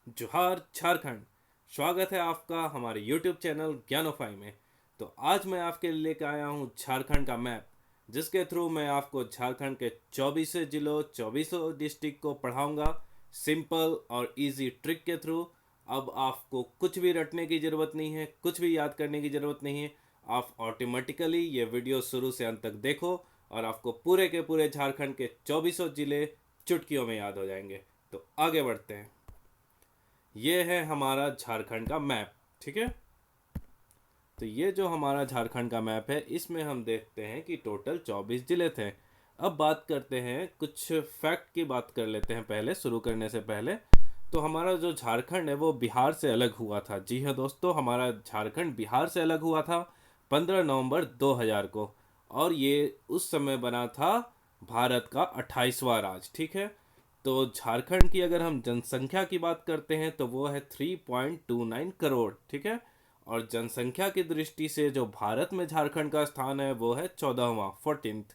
जोहार झारखंड। स्वागत है आपका हमारे YouTube चैनल ज्ञानोफाई में। तो आज मैं आपके लिए लेकर आया हूँ झारखंड का मैप, जिसके थ्रू मैं आपको झारखंड के 24 जिलों 24 डिस्ट्रिक्ट को पढ़ाऊंगा सिंपल और इजी ट्रिक के थ्रू। अब आपको कुछ भी रटने की ज़रूरत नहीं है, कुछ भी याद करने की ज़रूरत नहीं है। आप ऑटोमेटिकली ये वीडियो शुरू से अंत तक देखो और आपको पूरे के पूरे झारखंड के 24 जिले चुटकियों में याद हो जाएंगे। तो आगे बढ़ते हैं। ये है हमारा झारखंड का मैप। ठीक है, तो ये जो हमारा झारखंड का मैप है, इसमें हम देखते हैं कि टोटल 24 जिले थे। अब बात करते हैं, कुछ फैक्ट की बात कर लेते हैं पहले, शुरू करने से पहले। तो हमारा जो झारखंड है वो बिहार से अलग हुआ था। जी हाँ दोस्तों, हमारा झारखंड बिहार से अलग हुआ था 15 नवंबर 2000 को। और ये उस समय बना था भारत का 28वां राज्य। ठीक है, तो झारखंड की अगर हम जनसंख्या की बात करते हैं तो वो है 3.29 करोड़। ठीक है, और जनसंख्या की दृष्टि से जो भारत में झारखंड का स्थान है वो है 14वां 14th।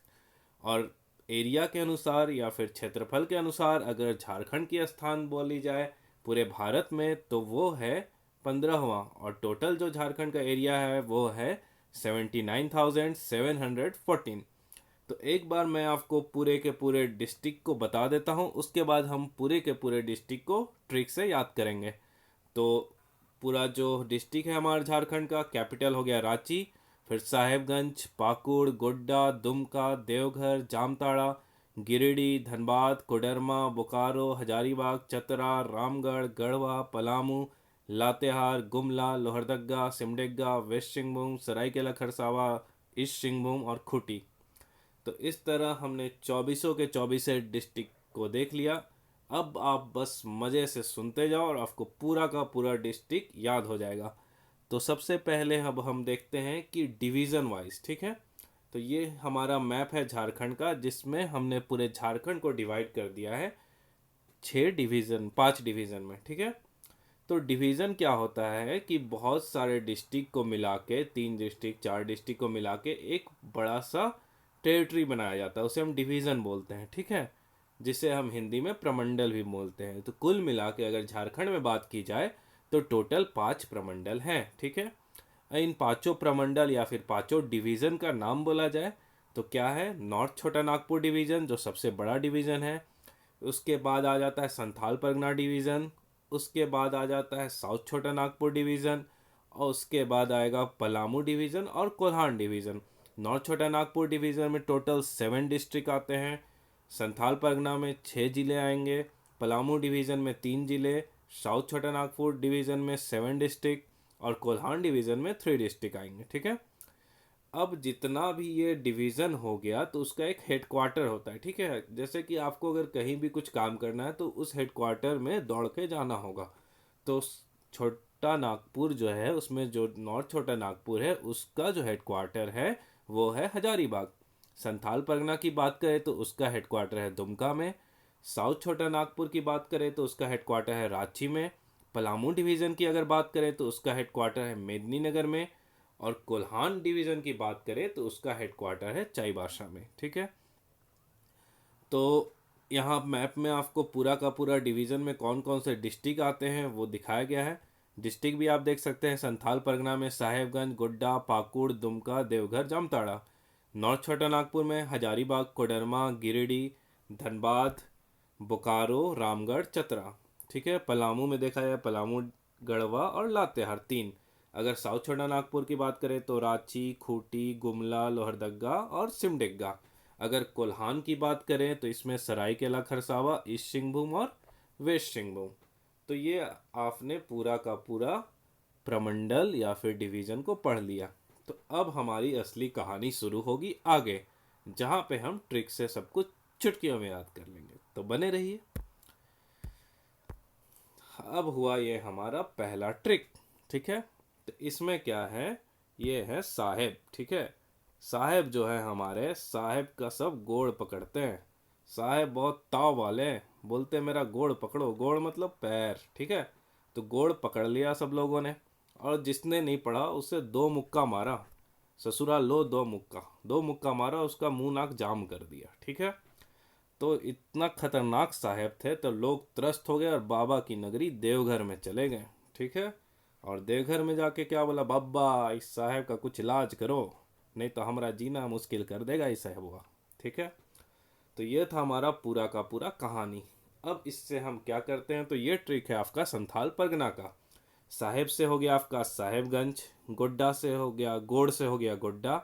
और एरिया के अनुसार या फिर क्षेत्रफल के अनुसार अगर झारखंड की स्थान बोली जाए पूरे भारत में तो वो है 15वां। और टोटल जो झारखंड का एरिया है वो है 79,714। तो एक बार मैं आपको पूरे के पूरे डिस्ट्रिक्ट को बता देता हूँ, उसके बाद हम पूरे के पूरे डिस्ट्रिक्ट को ट्रिक से याद करेंगे। तो पूरा जो डिस्ट्रिक्ट है हमारे झारखंड का, कैपिटल हो गया रांची, फिर साहेबगंज, पाकुड़, गोड्डा, दुमका, देवघर, जामताड़ा, गिरिडीह, धनबाद, कोडरमा, बोकारो, हजारीबाग, चतरा, रामगढ़, गढ़वा, पलामू, लातेहार, गुमला, लोहरदगा, सिमडेगा, वेस्ट सिंहभूम, सरायकेला खरसावा, ईस्ट सिंहभूम और खूंटी। तो इस तरह हमने 24 के 24 डिस्ट्रिक्ट को देख लिया। अब आप बस मज़े से सुनते जाओ और आपको पूरा का पूरा डिस्ट्रिक्ट याद हो जाएगा। तो सबसे पहले अब हम देखते हैं कि डिवीज़न वाइज। ठीक है, तो ये हमारा मैप है झारखंड का, जिसमें हमने पूरे झारखंड को डिवाइड कर दिया है 6 डिवीज़न, 5 डिवीज़न में। ठीक है, तो डिवीज़न क्या होता है कि बहुत सारे डिस्ट्रिक्ट को मिला के, 3 डिस्ट्रिक्ट 4 डिस्ट्रिक्ट को मिला के एक बड़ा सा टेरिटरी बनाया जाता है, उसे हम डिवीज़न बोलते हैं। ठीक है, जिसे हम हिंदी में प्रमंडल भी बोलते हैं। तो कुल मिला के अगर झारखंड में बात की जाए तो टोटल 5 प्रमंडल हैं। ठीक है, इन पांचों प्रमंडल या फिर पांचों डिवीज़न का नाम बोला जाए तो क्या है, नॉर्थ छोटा नागपुर डिवीज़न जो सबसे बड़ा डिवीज़न है। उसके बाद आ जाता है संथाल परगना डिवीज़न। उसके बाद आ जाता है साउथ छोटा नागपुर डिवीज़न। और उसके बाद आएगा पलामू डिवीज़न और कोल्हान डिवीज़न। नॉर्थ छोटा नागपुर डिवीज़न में टोटल 7 डिस्ट्रिक्ट आते हैं। संथाल परगना में 6 जिले आएंगे। पलामू डिवीज़न में 3 जिले। साउथ छोटा नागपुर डिवीज़न में 7 डिस्ट्रिक्ट और कोल्हान डिवीज़न में 3 डिस्ट्रिक्ट आएंगे। ठीक है, अब जितना भी ये डिवीज़न हो गया तो उसका एक हेडक्वार्टर होता है। ठीक है, जैसे कि आपको अगर कहीं भी कुछ काम करना है तो उस हेडक्वार्टर में दौड़ के जाना होगा। तो छोटा नागपुर जो है, उसमें जो नॉर्थ छोटा नागपुर है उसका जो हेडक्वार्टर है वो है हजारीबाग। संथाल परगना की बात करें तो उसका हेडक्वार्टर है दुमका में। साउथ छोटा नागपुर की बात करें तो उसका हेडक्वार्टर है रांची में। पलामू डिवीज़न की अगर बात करें तो उसका हेडक्वार्टर है मेदिनीनगर में। और कोल्हान डिवीज़न की बात करें तो उसका हेडक्वार्टर है चाईबासा में। ठीक है, तो यहाँ मैप में आपको पूरा का पूरा डिवीज़न में कौन कौन से डिस्ट्रिक्ट आते हैं वो दिखाया गया है। डिस्ट्रिक्ट भी आप देख सकते हैं, संथाल परगना में साहेबगंज, गोड्डा, पाकुड़, दुमका, देवघर, जामताड़ा। नॉर्थ छोटा नागपुर में हजारीबाग, कोडरमा, गिरिडीह, धनबाद, बोकारो, रामगढ़, चतरा। ठीक है, पलामू में देखा जाए पलामू, गढ़वा और लातेहार 3। अगर साउथ छोटा नागपुर की बात करें तो रांची, खूंटी, गुमला, लोहरदगा और सिमडेगा। अगर कोल्हान की बात करें तो इसमें सरायकेला खरसावा, ईस्ट सिंहभूम और वेस्ट सिंहभूम। तो ये आपने पूरा का पूरा प्रमंडल या फिर डिवीज़न को पढ़ लिया। तो अब हमारी असली कहानी शुरू होगी आगे, जहाँ पे हम ट्रिक से सब कुछ चुटकियों में याद कर लेंगे। तो बने रहिए। अब हुआ ये हमारा पहला ट्रिक। ठीक है, तो इसमें क्या है, ये है साहेब। ठीक है, साहेब जो है हमारे, साहेब का सब गोड़ पकड़ते हैं। साहेब बहुत ताव वाले हैं, बोलते हैं मेरा गोड़ पकड़ो। गोड़ मतलब पैर। ठीक है, तो गोड़ पकड़ लिया सब लोगों ने, और जिसने नहीं पढ़ा उसे 2 मुक्का मारा। ससुरा लो 2 मुक्का, 2 मुक्का मारा, उसका मुंह नाक जाम कर दिया। ठीक है, तो इतना खतरनाक साहेब थे तो लोग त्रस्त हो गए और बाबा की नगरी देवघर में चले गए। ठीक है। और देवघर में जाके क्या बोला, बाबा इस साहेब का कुछ इलाज करो, नहीं तो हमारा जीना मुश्किल कर देगा इस साहेब हुआ। ठीक है। तो ये था हमारा पूरा का पूरा कहानी। अब इससे हम क्या करते हैं, तो ये ट्रिक है आपका संथाल परगना का। साहेब से हो गया आपका साहेबगंज, गोड्डा से हो गया, गोड़ से हो गया गोड्डा,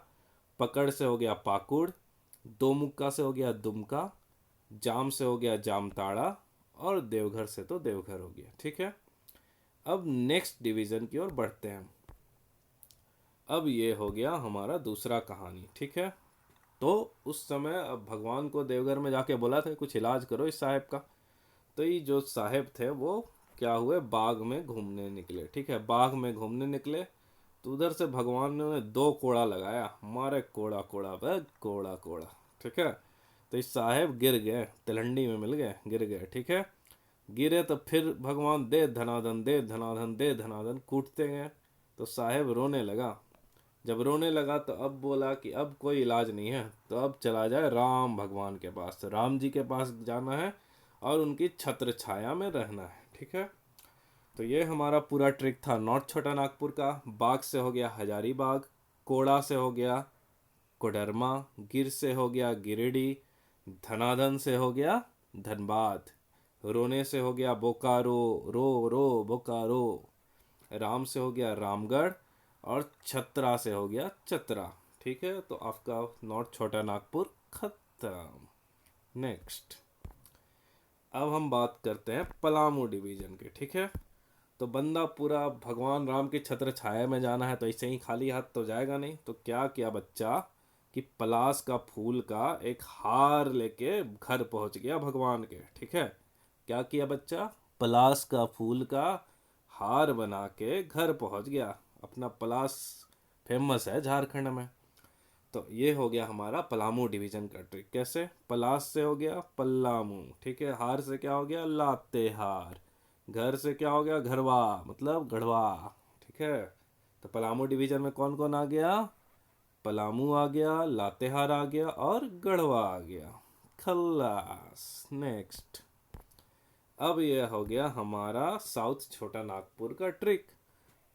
पकड़ से हो गया पाकुड़, दोमुक्का से हो गया दुमका, जाम से हो गया जामताड़ा, और देवघर से तो देवघर हो गया। ठीक है। अब नेक्स्ट डिवीजन की ओर बढ़ते हैं। अब ये हो गया हमारा दूसरा कहानी। ठीक है। तो उस समय अब भगवान को देवघर में जाके बोला था कुछ इलाज करो इस साहेब का। तो ये जो साहेब थे वो क्या हुए, बाग में घूमने निकले। ठीक है। बाग में घूमने निकले तो उधर से भगवान ने उन्हें दो कोड़ा लगाया, मारे कोड़ा कोड़ा बे कोड़ा कोड़ा। ठीक है। तो इस साहेब गिर गए, तिलहंडी में मिल गए, गिर गए। ठीक है। गिरे तो फिर भगवान दे धनाधन दे धनाधन दे धनाधन कूटते गए। तो साहेब रोने लगा। जब रोने लगा तो अब बोला कि अब कोई इलाज नहीं है, तो अब चला जाए राम भगवान के पास, राम जी के पास जाना है और उनकी छत्र छाया में रहना है। ठीक है। तो ये हमारा पूरा ट्रिक था नॉर्थ छोटा नागपुर का। बाग से हो गया हजारीबाग, कोड़ा से हो गया कोडरमा, गिर से हो गया गिरिडीह, धनाधन से हो गया धनबाद, रोने से हो गया बोकारो, रो रो बोकारो, राम से हो गया रामगढ़, और छतरा से हो गया चतरा। ठीक है। तो आपका नॉर्थ छोटा नागपुर खत्म। नेक्स्ट अब हम बात करते हैं पलामू डिवीजन के। ठीक है। तो बंदा पूरा भगवान राम की छत्र छाया में जाना है, तो ऐसे ही खाली हाथ तो जाएगा नहीं। तो क्या किया बच्चा कि पलास का फूल का एक हार लेके घर पहुंच गया भगवान के। ठीक है। क्या किया बच्चा, पलास का फूल का हार बना के घर पहुंच गया। अपना पलास फेमस है झारखंड में। तो ये हो गया हमारा पलामू डिवीजन का ट्रिक। कैसे, पलास से हो गया पल्लामू। ठीक है। हार से क्या हो गया, लातेहार। घर से क्या हो गया, घरवा, मतलब गढ़वा। ठीक है। तो पलामू डिवीजन में कौन कौन आ गया, पलामू आ गया, लातेहार आ गया, और गढ़वा आ गया। खल्लास। नेक्स्ट अब यह हो गया हमारा साउथ छोटा नागपुर का ट्रिक।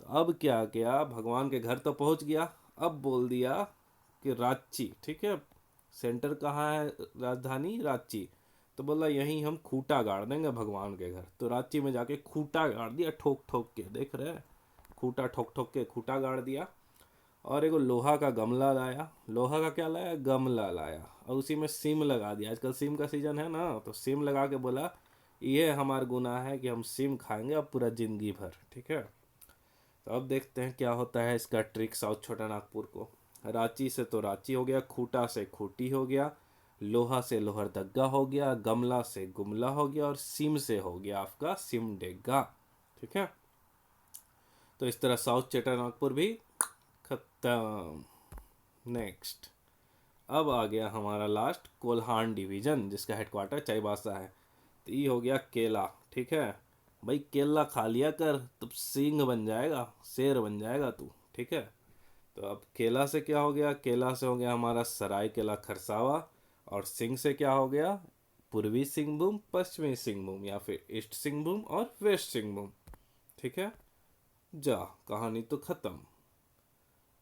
तो अब क्या किया, भगवान के घर तो पहुंच गया, अब बोल दिया कि रांची। ठीक है। सेंटर कहाँ है, राजधानी रांची। तो बोला यहीं हम खूटा गाड़ देंगे भगवान के घर। तो रांची में जाके खूटा गाड़ दिया, ठोक ठोक के, देख रहे हैं, खूटा ठोक ठोक के खूटा गाड़ दिया। और एगो लोहा का गमला लाया, लोहा का क्या लाया, गमला लाया, और उसी में सिम लगा दिया। आजकल सिम का सीजन है ना, तो सिम लगा के बोला ये हमारा गुनाह है कि हम सिम खाएंगे अब पूरा जिंदगी भर। ठीक है। तो अब देखते हैं क्या होता है इसका ट्रिक साउथ छोटा नागपुर को। रांची से तो रांची हो गया, खूटा से खूटी हो गया, लोहा से लोहरदग्गा हो गया, गमला से गुमला हो गया, और सिम से हो गया आपका सिमडेगा। ठीक है। तो इस तरह साउथ छोटा नागपुर भी खत्म। नेक्स्ट अब आ गया हमारा लास्ट कोल्हान डिवीजन, जिसका हेडक्वार्टर चाईबासा है। तो ये हो गया केला। ठीक है। भाई केला खा लिया कर, तो सिंह बन जाएगा, शेर बन जाएगा तू। ठीक है। तो अब केला से क्या हो गया, केला से हो गया हमारा सरायकेला खरसावा, और सिंह से क्या हो गया, पूर्वी सिंहभूम, पश्चिमी सिंहभूम, या फिर ईस्ट सिंहभूम और वेस्ट सिंहभूम। ठीक है। जा, कहानी तो खत्म।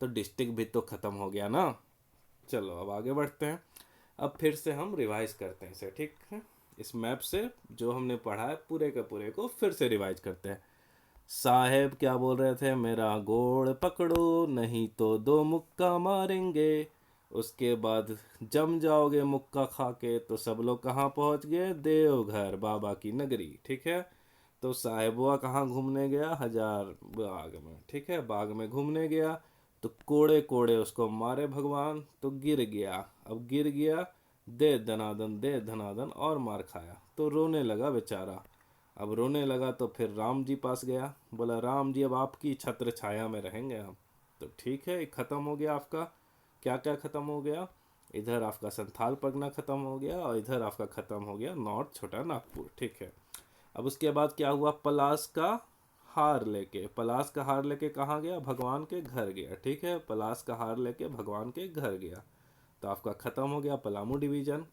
तो डिस्ट्रिक्ट भी तो खत्म हो गया ना। चलो अब आगे बढ़ते हैं। अब फिर से हम रिवाइज करते हैं इसे। ठीक है। इस मैप से जो हमने पढ़ा है पूरे के पूरे को फिर से रिवाइज करते हैं। साहेब क्या बोल रहे थे, मेरा गोड़ पकड़ो नहीं तो दो मुक्का मारेंगे। उसके बाद जम जाओगे मुक्का खा के। तो सब लोग कहाँ पहुँच गए, देवघर बाबा की नगरी। ठीक है। तो साहेबुआ कहाँ घूमने गया, हजार बाग में। ठीक है। बाग में घूमने गया तो कोड़े कोड़े उसको मारे भगवान, तो गिर गया। अब गिर गया, दे धनादन और मार खाया, तो रोने लगा बेचारा। अब रोने लगा तो फिर राम जी पास गया, बोला राम जी अब आपकी छत्र छाया में रहेंगे हम। तो ठीक है, खत्म हो गया आपका। क्या क्या खत्म हो गया, इधर आपका संथाल परगना खत्म हो गया, और इधर आपका खत्म हो गया नॉर्थ छोटा नागपुर। ठीक है। अब उसके बाद क्या हुआ, पलास का हार लेके, पलास का हार लेके कहाँ गया, भगवान के घर गया। ठीक है। पलास का हार लेके भगवान के घर गया। तो आपका खत्म हो गया पलामू डिवीजन।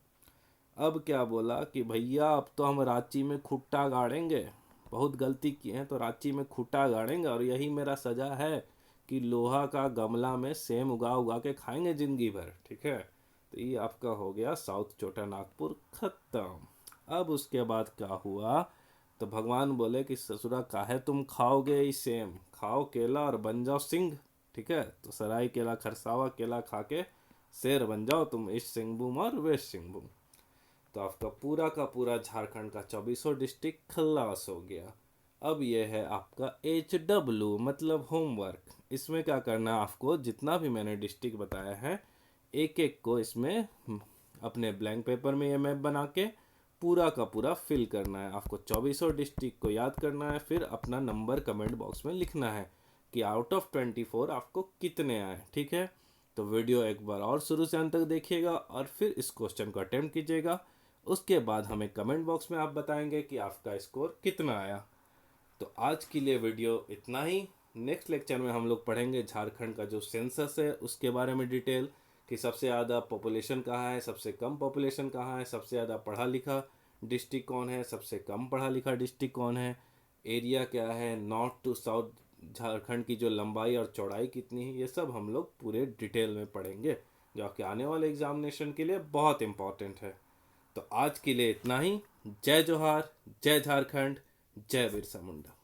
अब क्या बोला कि भैया अब तो हम रांची में खुट्टा गाड़ेंगे, बहुत गलती की है तो रांची में खुट्टा गाड़ेंगे, और यही मेरा सजा है कि लोहा का गमला में सेम उगा उगा के खाएंगे जिंदगी भर। ठीक है, तो ये आपका हो गया साउथ छोटा नागपुर खत्म। अब उसके बाद क्या हुआ, तो भगवान बोले कि ससुरा काहे तुम खाओगे ये सेम, खाओ केला और बन जाओ सिंह। ठीक है, तो सराय केला खरसावा केला खा के शेर बन जाओ तुम, ईस्ट सिंहभूम और वेस्ट सिंहभूम। तो आपका पूरा का पूरा झारखंड का 24 डिस्ट्रिक्ट खल्लास हो गया। अब ये है आपका HW मतलब होमवर्क। इसमें क्या करना है आपको, जितना भी मैंने डिस्ट्रिक्ट बताया है एक एक को इसमें अपने ब्लैंक पेपर में ये मैप बना के पूरा का पूरा फिल करना है। आपको 24 डिस्ट्रिक्ट को याद करना है, फिर अपना नंबर कमेंट बॉक्स में लिखना है कि आउट ऑफ 24 आपको कितने आए। ठीक है, तो वीडियो एक बार और शुरू से अंत तक देखिएगा और फिर इस क्वेश्चन को अटेम्प्ट कीजिएगा। उसके बाद हमें कमेंट बॉक्स में आप बताएंगे कि आपका स्कोर कितना आया। तो आज के लिए वीडियो इतना ही। नेक्स्ट लेक्चर में हम लोग पढ़ेंगे झारखंड का जो सेंसस है उसके बारे में डिटेल, कि सबसे ज़्यादा पॉपुलेशन कहाँ है, सबसे कम पॉपुलेशन कहाँ है, सबसे ज़्यादा पढ़ा लिखा डिस्ट्रिक्ट कौन है, सबसे कम पढ़ा लिखा डिस्ट्रिक्ट कौन है, एरिया क्या है, नॉर्थ टू साउथ झारखंड की जो लंबाई और चौड़ाई कितनी है, ये सब हम लोग पूरे डिटेल में पढ़ेंगे, जो आपके आने वाले एग्जामिनेशन के लिए बहुत इंपॉर्टेंट है। तो आज के लिए इतना ही। जय जोहार, जय झारखंड, जय बिरसा मुंडा।